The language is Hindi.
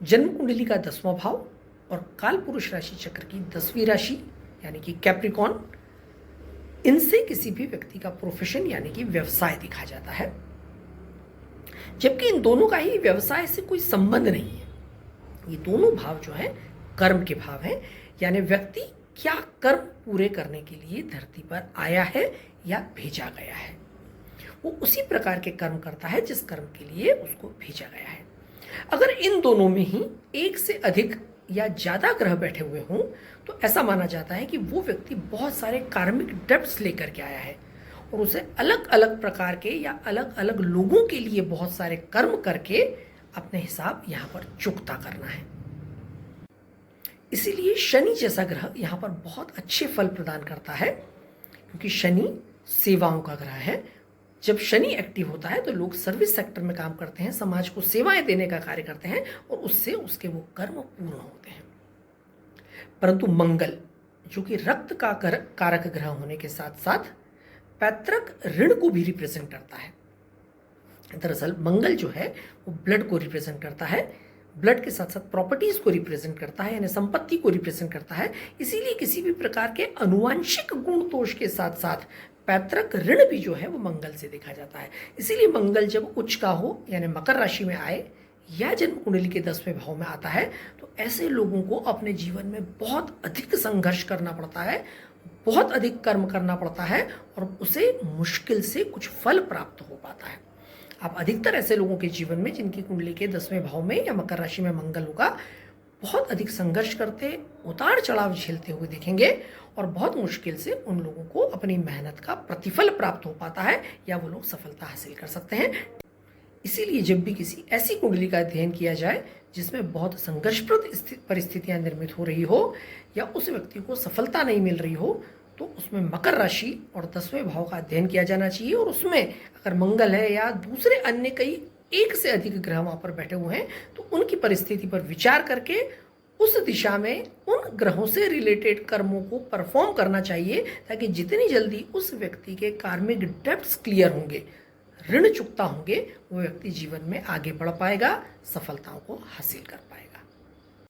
जन्म कुंडली का 10वां भाव और काल पुरुष राशि चक्र की 10वीं राशि यानी कि कैप्रिकॉन, इनसे किसी भी व्यक्ति का प्रोफेशन यानी कि व्यवसाय दिखा जाता है, जबकि इन दोनों का ही व्यवसाय से कोई संबंध नहीं है। ये दोनों भाव जो है कर्म के भाव हैं, यानी व्यक्ति क्या कर्म पूरे करने के लिए धरती पर आया है या भेजा गया है, वो उसी प्रकार के कर्म करता है जिस कर्म के लिए उसको भेजा गया है। अगर इन दोनों में ही एक से अधिक या ज़्यादा ग्रह बैठे हुए हों तो ऐसा माना जाता है कि वो व्यक्ति बहुत सारे कार्मिक डेब्ट्स लेकर के आया है और उसे अलग अलग प्रकार के या अलग अलग लोगों के लिए बहुत सारे कर्म करके अपने हिसाब यहाँ पर चुकता करना है। इसीलिए शनि जैसा ग्रह यहाँ पर बहुत अच्छे फल प्रदान करता है, क्योंकि शनि सेवाओं का ग्रह है। जब शनि एक्टिव होता है तो लोग सर्विस सेक्टर में काम करते हैं, समाज को सेवाएं देने का कार्य करते हैं और उससे उसके वो कर्म पूर्ण होते हैं। परंतु मंगल, जो कि रक्त का कारक ग्रह होने के साथ साथ पैतृक ऋण को भी रिप्रेजेंट करता है। दरअसल मंगल जो है वो ब्लड को रिप्रेजेंट करता है, ब्लड के साथ साथ प्रॉपर्टीज को रिप्रेजेंट करता है, यानी संपत्ति को रिप्रेजेंट करता है। इसीलिए किसी भी प्रकार के अनुवांशिक गुण दोष के साथ साथ पैतृक ऋण भी जो है वो मंगल से देखा जाता है। इसीलिए मंगल जब उच्च का हो यानी मकर राशि में आए या जन्म कुंडली के 10वें भाव में आता है तो ऐसे लोगों को अपने जीवन में बहुत अधिक संघर्ष करना पड़ता है, बहुत अधिक कर्म करना पड़ता है और उसे मुश्किल से कुछ फल प्राप्त हो पाता है। आप अधिकतर ऐसे लोगों के जीवन में जिनकी कुंडली के 10वें भाव में या मकर राशि में मंगल होगा, बहुत अधिक संघर्ष करते, उतार चढ़ाव झेलते हुए देखेंगे और बहुत मुश्किल से उन लोगों को अपनी मेहनत का प्रतिफल प्राप्त हो पाता है या वो लोग सफलता हासिल कर सकते हैं। इसीलिए जब भी किसी ऐसी कुंडली का अध्ययन किया जाए जिसमें बहुत संघर्षप्रद परिस्थितियां निर्मित हो रही हो या उस व्यक्ति को सफलता नहीं मिल रही हो, तो उसमें मकर राशि और 10वें भाव का अध्ययन किया जाना चाहिए और उसमें अगर मंगल है या दूसरे अन्य कई एक से अधिक ग्रह वहाँ पर बैठे हुए हैं तो उनकी परिस्थिति पर विचार करके उस दिशा में उन ग्रहों से रिलेटेड कर्मों को परफॉर्म करना चाहिए, ताकि जितनी जल्दी उस व्यक्ति के कार्मिक डेब्ट्स क्लियर होंगे, ऋण चुकता होंगे, वो व्यक्ति जीवन में आगे बढ़ पाएगा, सफलताओं को हासिल कर पाएगा।